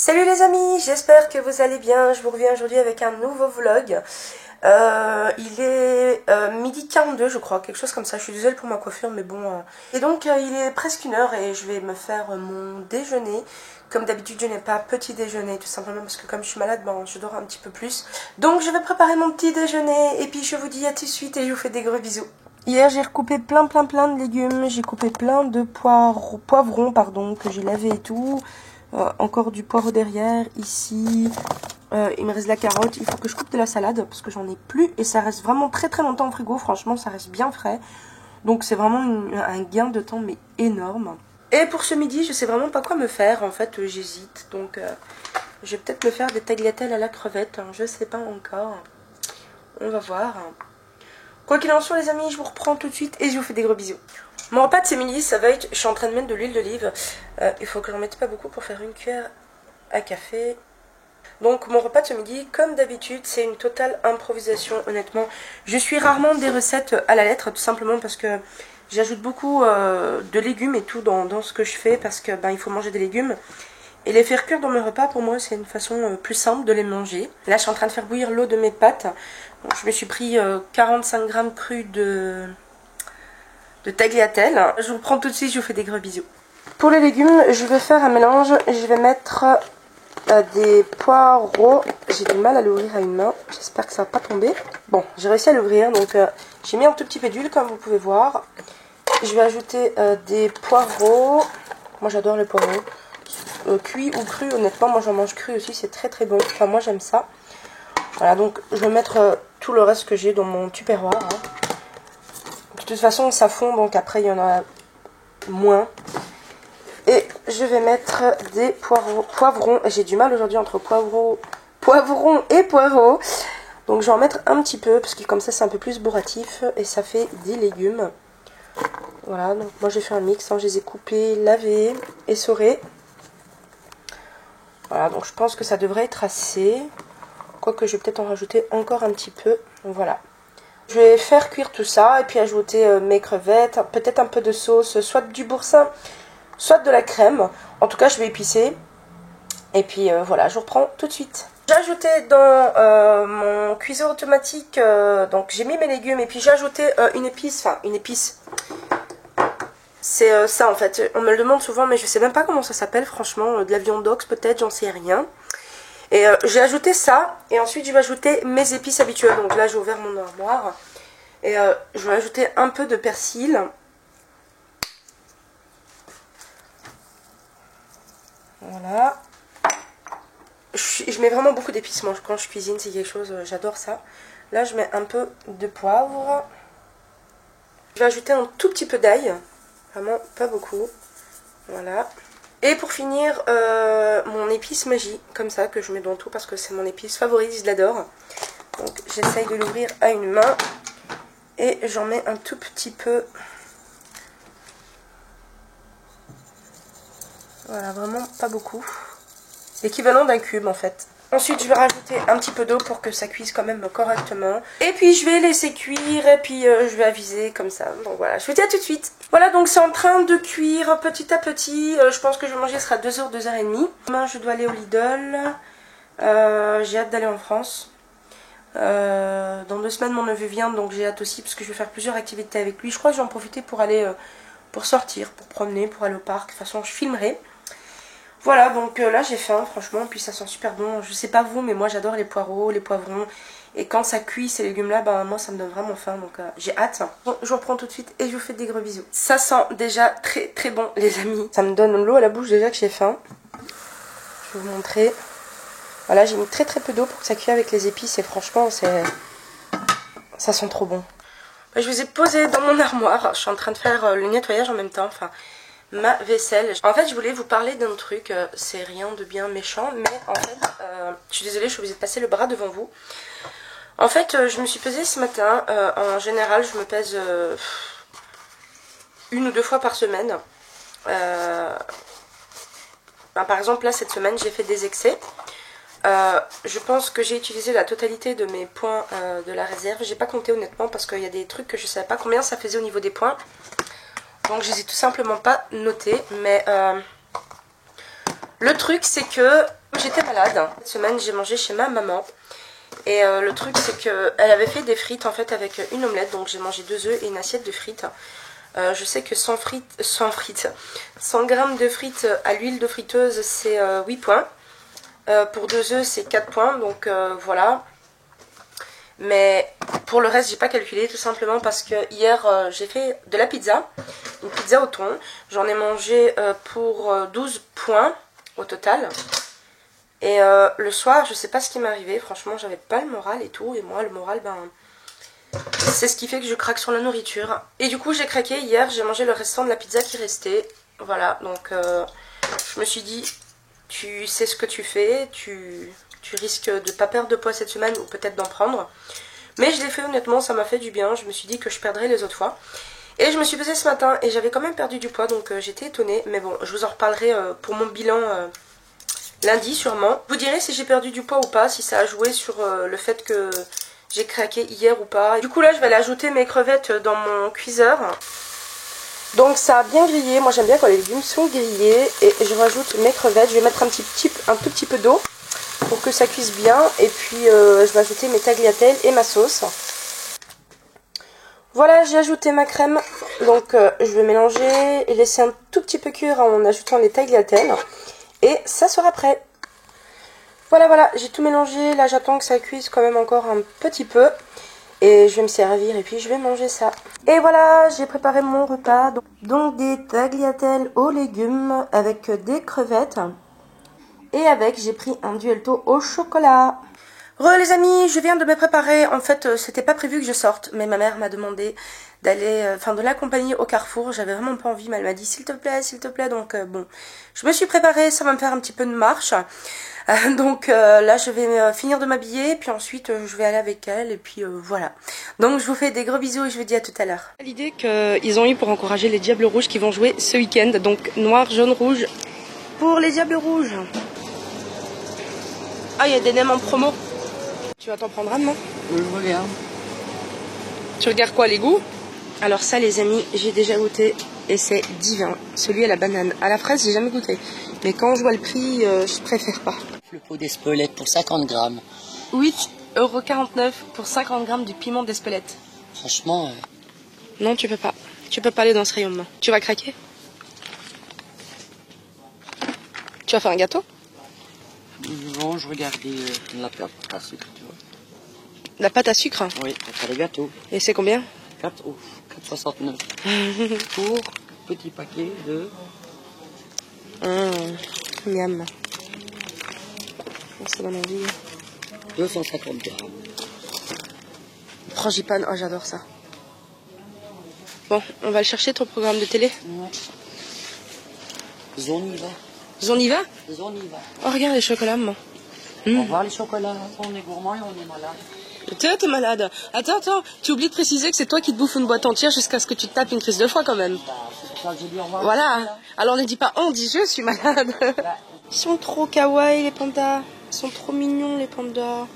Salut les amis, j'espère que vous allez bien. Je vous reviens aujourd'hui avec un nouveau vlog. Il est 12h42 je crois, quelque chose comme ça. Je suis désolée pour ma coiffure mais bon. Et donc il est presque 1h et je vais me faire mon déjeuner. Comme d'habitude je n'ai pas petit déjeuner tout simplement parce que comme je suis malade, bon, je dors un petit peu plus. Donc je vais préparer mon petit déjeuner et puis je vous dis à tout de suite et je vous fais des gros bisous. Hier j'ai recoupé plein de légumes, j'ai coupé plein de poivrons pardon, que j'ai lavé et tout. Encore du poireau derrière, ici, il me reste de la carotte, il faut que je coupe de la salade parce que j'en ai plus et ça reste vraiment très longtemps au frigo, franchement ça reste bien frais. Donc c'est vraiment un gain de temps mais énorme. Et pour ce midi je sais vraiment pas quoi me faire, en fait j'hésite, donc je vais peut-être me faire des tagliatelles à la crevette, hein, je sais pas encore, on va voir. Quoi qu'il en soit les amis, je vous reprends tout de suite et je vous fais des gros bisous. Mon repas de ce midi, ça va être, je suis en train de mettre de l'huile d'olive. Il faut que j'en mette pas beaucoup pour faire une cuillère à café. Donc mon repas de ce midi, comme d'habitude, c'est une totale improvisation honnêtement. Je suis rarement des recettes à la lettre, tout simplement parce que j'ajoute beaucoup de légumes et tout dans ce que je fais. Parce que il faut manger des légumes. Et les faire cuire dans mes repas, pour moi, c'est une façon plus simple de les manger. Là, je suis en train de faire bouillir l'eau de mes pâtes. Donc, je me suis pris 45 grammes crus de tagliatelle. Je vous prends tout de suite, je vous fais des gros bisous. Pour les légumes, je vais faire un mélange. Je vais mettre des poireaux. J'ai du mal à l'ouvrir à une main. J'espère que ça va pas tomber. Bon, j'ai réussi à l'ouvrir. Donc, j'ai mis un tout petit peu d'huile, comme vous pouvez voir. Je vais ajouter des poireaux. Moi, j'adore les poireaux. Cuit ou cru, honnêtement moi j'en mange cru aussi, c'est très bon, enfin moi j'aime ça. Voilà, donc je vais mettre tout le reste que j'ai dans mon tupperware, hein. De toute façon ça fond, donc après il y en a moins. Et je vais mettre des poivrons, j'ai du mal aujourd'hui entre poivrons et poireaux. Donc je vais en mettre un petit peu, parce que comme ça c'est un peu plus bourratif, et ça fait des légumes. Voilà, donc moi j'ai fait un mix, hein. Je les ai coupés, lavés, essorés. Voilà, donc je pense que ça devrait être assez. Quoique je vais peut-être en rajouter encore un petit peu. Donc voilà. Je vais faire cuire tout ça et puis ajouter mes crevettes, peut-être un peu de sauce, soit du boursin, soit de la crème. En tout cas, je vais épicer. Et puis voilà, je vous reprends tout de suite. J'ai ajouté dans mon cuiseur automatique, donc j'ai mis mes légumes et puis j'ai ajouté une épice, c'est ça en fait, on me le demande souvent mais je sais même pas comment ça s'appelle franchement, de la viande d'ox peut-être, j'en sais rien. Et j'ai ajouté ça et ensuite je vais ajouter mes épices habituelles. Donc là j'ai ouvert mon armoire et je vais ajouter un peu de persil. Voilà. Je mets vraiment beaucoup d'épices moi quand je cuisine, c'est quelque chose, j'adore ça. Là je mets un peu de poivre. Je vais ajouter un tout petit peu d'ail. Vraiment pas beaucoup. Voilà. Et pour finir, mon épice magie, comme ça, que je mets dans tout parce que c'est mon épice favorite, je l'adore. Donc j'essaye de l'ouvrir à une main. Et j'en mets un tout petit peu. Voilà, vraiment pas beaucoup. L'équivalent d'un cube en fait. Ensuite je vais rajouter un petit peu d'eau pour que ça cuise quand même correctement. Et puis je vais laisser cuire et puis je vais aviser comme ça. Donc voilà, je vous dis à tout de suite. Voilà, donc c'est en train de cuire petit à petit. Je pense que je vais manger, ce sera 2h, 2h30. Demain je dois aller au Lidl. J'ai hâte d'aller en France. Dans 2 semaines mon neveu vient, donc j'ai hâte aussi parce que je vais faire plusieurs activités avec lui. Je crois que je vais en profiter pour aller, pour sortir, pour promener, pour aller au parc. De toute façon je filmerai. Voilà, donc là j'ai faim franchement, puis ça sent super bon. Je sais pas vous, mais moi j'adore les poireaux, les poivrons. Et quand ça cuit ces légumes là, moi ça me donne vraiment faim, donc j'ai hâte. Bon, je vous reprends tout de suite et je vous fais des gros bisous. Ça sent déjà très bon les amis. Ça me donne l'eau à la bouche déjà que j'ai faim. Je vais vous montrer. Voilà, j'ai mis très peu d'eau pour que ça cuise avec les épices et franchement ça sent trop bon. Je vous ai posé dans mon armoire, je suis en train de faire le nettoyage en même temps, enfin ma vaisselle. En fait je voulais vous parler d'un truc, c'est rien de bien méchant, mais en fait je suis désolée, je suis obligée de passer le bras devant vous. En fait je me suis pesée ce matin, en général je me pèse 1 ou 2 fois par semaine. Par exemple là cette semaine j'ai fait des excès. Je pense que j'ai utilisé la totalité de mes points de la réserve. J'ai pas compté honnêtement parce qu'il y a des trucs que je savais pas combien ça faisait au niveau des points. Donc je les ai tout simplement pas notés. Mais le truc c'est que J'étais malade. Cette semaine, j'ai mangé chez ma maman. Et le truc, c'est qu'elle avait fait des frites en fait avec une omelette. Donc j'ai mangé 2 œufs et une assiette de frites. Je sais que 100 grammes de frites à l'huile de friteuse, c'est 8 points. Pour 2 œufs, c'est 4 points. Donc voilà. Mais pour le reste, j'ai pas calculé tout simplement parce que hier, j'ai fait de la pizza. Une pizza au thon. J'en ai mangé pour 12 points au total. Et le soir, je sais pas ce qui m'est arrivé. Franchement, j'avais pas le moral et tout. Et moi, le moral, ben, c'est ce qui fait que je craque sur la nourriture. Et du coup, j'ai craqué hier. J'ai mangé le restant de la pizza qui restait. Voilà, donc je me suis dit, tu sais ce que tu fais. Tu risques de pas perdre de poids cette semaine ou peut-être d'en prendre. Mais je l'ai fait honnêtement, ça m'a fait du bien. Je me suis dit que je perdrais les autres fois. Et je me suis pesée ce matin et j'avais quand même perdu du poids. Donc j'étais étonnée. Mais bon, je vous en reparlerai pour mon bilan lundi sûrement. Je vous dirai si j'ai perdu du poids ou pas, si ça a joué sur le fait que j'ai craqué hier ou pas. Du coup là je vais aller ajouter mes crevettes dans mon cuiseur. Donc ça a bien grillé, moi j'aime bien quand les légumes sont grillés. Et je rajoute mes crevettes, je vais mettre un tout petit peu d'eau pour que ça cuise bien. Et puis je vais ajouter mes tagliatelles et ma sauce. Voilà, j'ai ajouté ma crème. Donc je vais mélanger et laisser un tout petit peu cuire en ajoutant les tagliatelles. Et ça sera prêt. Voilà, j'ai tout mélangé. Là, j'attends que ça cuise quand même encore un petit peu. Et je vais me servir et puis je vais manger ça. Et voilà, j'ai préparé mon repas. Donc des tagliatelles aux légumes avec des crevettes. Et avec, j'ai pris un duelto au chocolat. Les amis, je viens de me préparer. En fait, c'était pas prévu que je sorte. Mais ma mère m'a demandé d'aller, de l'accompagner au Carrefour. J'avais vraiment pas envie, mais elle m'a dit s'il te plaît, s'il te plaît. Donc bon, je me suis préparée, ça va me faire un petit peu de marche. Donc là, je vais finir de m'habiller, puis ensuite je vais aller avec elle, et puis voilà. Donc je vous fais des gros bisous et je vous dis à tout à l'heure. L'idée qu'ils ont eu pour encourager les Diables Rouges qui vont jouer ce week-end, donc noir, jaune, rouge pour les Diables Rouges. Ah, il y a des nems en promo. Tu vas t'en prendre un, non? Je regarde. Tu regardes quoi, les goûts? Alors ça, les amis, j'ai déjà goûté et c'est divin. Celui à la banane. À la fraise, j'ai jamais goûté. Mais quand je vois le prix, je préfère pas. Le pot d'Espelette pour 50 grammes. 8,49 € pour 50 grammes du piment d'Espelette. Franchement... Non, tu peux pas. Tu peux pas aller dans ce rayon. Tu vas craquer? Tu vas faire un gâteau? Non, je regardais la pâte à sucre, tu vois. La pâte à sucre? Oui, pour les gâteaux. Et c'est combien? 4,69 pour petit paquet de... Miam. Ça donne envie. 250 grammes. Frangipane, oh j'adore ça. Bon, on va le chercher ton programme de télé. Ouais. Zone y va. On y va? Zone y va. Oh regarde les chocolats, maman. On va voir les chocolats, on est gourmand et on est malade. Toi, t'es malade. Attends, tu oublies de préciser que c'est toi qui te bouffes une boîte entière jusqu'à ce que tu te tapes une crise de foie quand même. Bah, c'est pour ça que j'ai dit au revoir. Voilà. Alors ne dis pas on dit je suis malade. Bah. Ils sont trop kawaii les pandas. Ils sont trop mignons les pandas.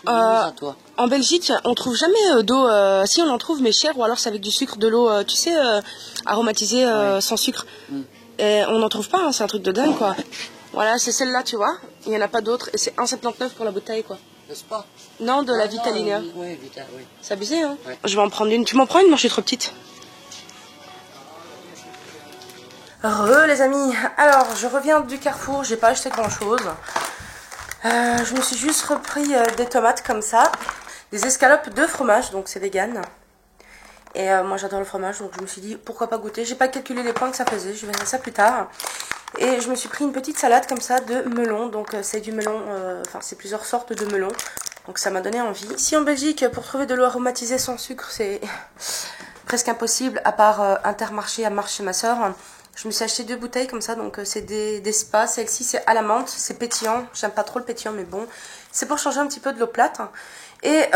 À toi. En Belgique, on trouve jamais d'eau. Si on en trouve, mais cher, ou alors c'est avec du sucre, de l'eau, tu sais, aromatisée sans sucre. Et on n'en trouve pas, hein, c'est un truc de dingue quoi. Voilà, c'est celle-là, tu vois. Il n'y en a pas d'autres et c'est 1,79 € pour la bouteille quoi. Le spa? Non, de la Vitalina. Oui, Vita, oui. C'est abusé, hein. Ouais. Je vais en prendre une. Tu m'en prends une? Moi, je suis trop petite. Les amis. Alors, je reviens du Carrefour. J'ai pas acheté grand-chose. Je me suis juste repris des tomates comme ça. Des escalopes de fromage, donc c'est vegan. Et moi, j'adore le fromage, donc je me suis dit, pourquoi pas goûter. J'ai pas calculé les points que ça faisait. Je verrai ça plus tard. Et je me suis pris une petite salade comme ça de melon. Donc c'est du melon, enfin c'est plusieurs sortes de melon. Donc ça m'a donné envie. Ici en Belgique, pour trouver de l'eau aromatisée sans sucre, c'est presque impossible. À part Intermarché, à Marche chez ma soeur. Je me suis acheté 2 bouteilles comme ça. Donc c'est des spas. Celle-ci c'est à la menthe. C'est pétillant. J'aime pas trop le pétillant mais bon. C'est pour changer un petit peu de l'eau plate. Et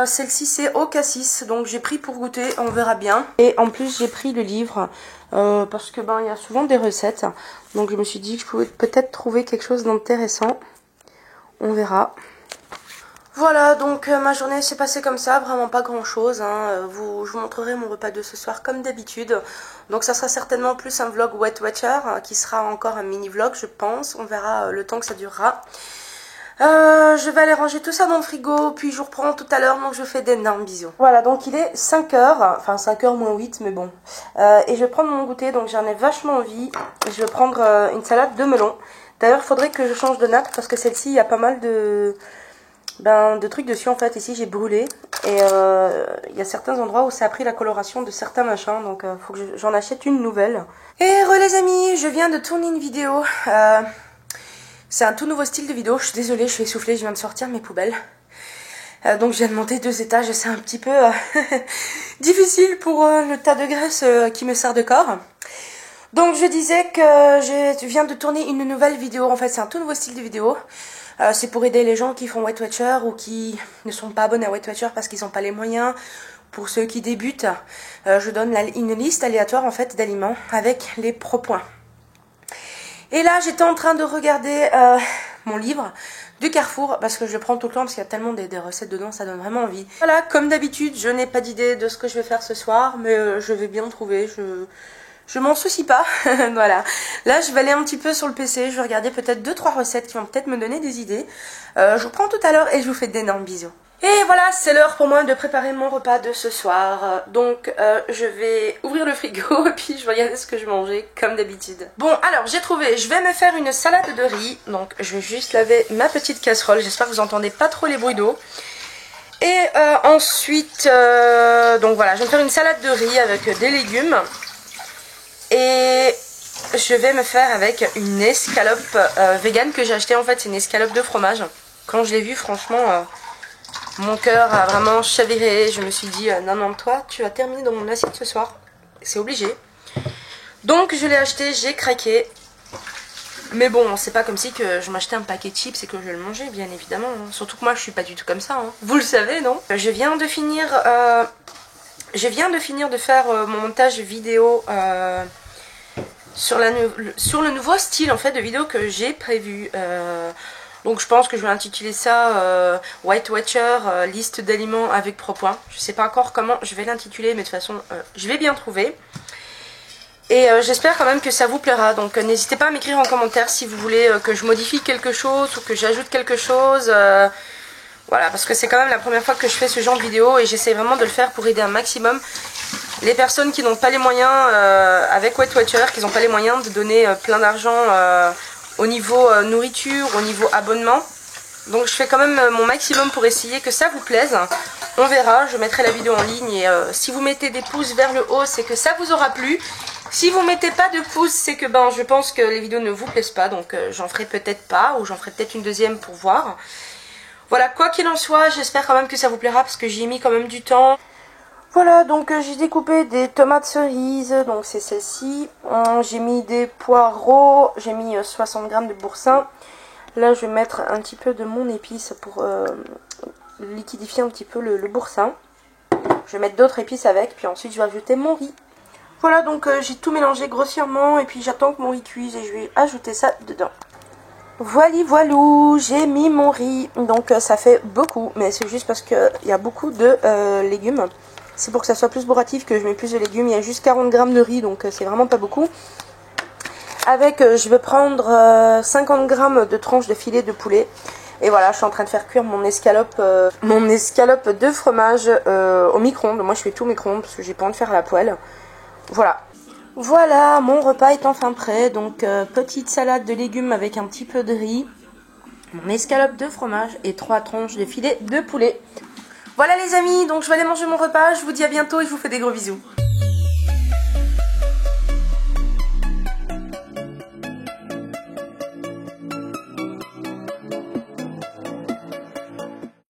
celle-ci c'est au cassis. Donc j'ai pris pour goûter. On verra bien. Et en plus j'ai pris le livre. Parce que ben il y a souvent des recettes. Donc je me suis dit que je pouvais peut-être trouver quelque chose d'intéressant. On verra. Voilà, donc ma journée s'est passée comme ça, vraiment pas grand chose, hein. Je vous montrerai mon repas de ce soir comme d'habitude. Donc ça sera certainement plus un vlog Weight Watcher, qui sera encore un mini vlog je pense, on verra le temps que ça durera. Je vais aller ranger tout ça dans le frigo, puis je vous reprends tout à l'heure, donc je vous fais d'énormes bisous. Voilà, donc il est 5h, enfin 5h moins 8, mais bon. Et je vais prendre mon goûter, donc j'en ai vachement envie. Je vais prendre une salade de melon. D'ailleurs, il faudrait que je change de nappe, parce que celle-ci, il y a pas mal de trucs dessus en fait. Ici j'ai brûlé et il y a certains endroits où ça a pris la coloration de certains machins, donc faut que j'en achète une nouvelle. Et les amis, je viens de tourner une vidéo, c'est un tout nouveau style de vidéo, je suis désolée, je suis essoufflée, je viens de sortir mes poubelles. Donc je viens de monter 2 étages et c'est un petit peu difficile pour le tas de graisse qui me sert de corps. Donc je disais que je viens de tourner une nouvelle vidéo, en fait c'est un tout nouveau style de vidéo. C'est pour aider les gens qui font Weight Watcher ou qui ne sont pas abonnés à Weight Watcher parce qu'ils n'ont pas les moyens. Pour ceux qui débutent, je donne une liste aléatoire en fait d'aliments avec les pro-points. Et là j'étais en train de regarder mon livre du Carrefour parce que je le prends tout le temps parce qu'il y a tellement des recettes dedans, ça donne vraiment envie. Voilà, comme d'habitude, je n'ai pas d'idée de ce que je vais faire ce soir, mais je vais bien trouver, je m'en soucie pas. Voilà. Là, je vais aller un petit peu sur le PC. Je vais regarder peut-être 2-3 recettes qui vont peut-être me donner des idées. Je vous prends tout à l'heure et je vous fais d'énormes bisous. Et voilà, c'est l'heure pour moi de préparer mon repas de ce soir. Donc, je vais ouvrir le frigo et puis je vais regarder ce que je mangeais comme d'habitude. Bon, alors, j'ai trouvé. Je vais me faire une salade de riz. Donc, je vais juste laver ma petite casserole. J'espère que vous entendez pas trop les bruits d'eau. Et ensuite, donc voilà, je vais me faire une salade de riz avec des légumes. Et je vais me faire avec une escalope vegan que j'ai acheté en fait, c'est une escalope de fromage. Quand je l'ai vue, franchement, mon cœur a vraiment chaviré. Je me suis dit, non, non, toi, tu vas terminer dans mon assiette ce soir. C'est obligé. Donc je l'ai acheté, j'ai craqué. Mais bon, c'est pas comme si que je m'achetais un paquet de chips et que je le mangeais, bien évidemment. Hein. Surtout que moi, je suis pas du tout comme ça. Hein. Vous le savez, non? Je viens de finir de faire mon montage vidéo sur le nouveau style en fait de vidéo que j'ai prévu. Donc je pense que je vais intituler ça Weight Watcher, liste d'aliments avec pro-points. Je sais pas encore comment je vais l'intituler, mais de toute façon je vais bien trouver. Et j'espère quand même que ça vous plaira. Donc n'hésitez pas à m'écrire en commentaire si vous voulez que je modifie quelque chose ou que j'ajoute quelque chose. Voilà, parce que c'est quand même la première fois que je fais ce genre de vidéo et j'essaie vraiment de le faire pour aider un maximum les personnes qui n'ont pas les moyens avec Weight Watcher, qui n'ont pas les moyens de donner plein d'argent au niveau nourriture, au niveau abonnement. Donc je fais quand même mon maximum pour essayer que ça vous plaise. On verra, je mettrai la vidéo en ligne et si vous mettez des pouces vers le haut, c'est que ça vous aura plu. Si vous mettez pas de pouces, c'est que je pense que les vidéos ne vous plaisent pas, donc j'en ferai peut-être pas, ou j'en ferai peut-être une deuxième pour voir. Voilà, quoi qu'il en soit, j'espère quand même que ça vous plaira parce que j'y ai mis quand même du temps. Voilà, donc j'ai découpé des tomates cerises, donc c'est celle-ci. J'ai mis des poireaux, j'ai mis 60 g de boursin. Là, je vais mettre un petit peu de mon épice pour liquidifier un petit peu le boursin. Je vais mettre d'autres épices avec, puis ensuite je vais ajouter mon riz. Voilà, donc j'ai tout mélangé grossièrement et puis j'attends que mon riz cuise et je vais ajouter ça dedans. Voilà, voilou, j'ai mis mon riz, donc ça fait beaucoup, mais c'est juste parce qu'il y a beaucoup de légumes. C'est pour que ça soit plus bourratif que je mets plus de légumes, il y a juste 40 g de riz, donc c'est vraiment pas beaucoup. Avec, je vais prendre 50 g de tranches de filet de poulet. Et voilà, je suis en train de faire cuire mon escalope de fromage au micro-ondes. Moi je fais tout au micro-ondes parce que j'ai pas envie de faire à la poêle. Voilà. Voilà, mon repas est enfin prêt. Donc, petite salade de légumes avec un petit peu de riz, mon escalope de fromage et 3 tranches de filet de poulet. Voilà les amis, donc je vais aller manger mon repas. Je vous dis à bientôt et je vous fais des gros bisous.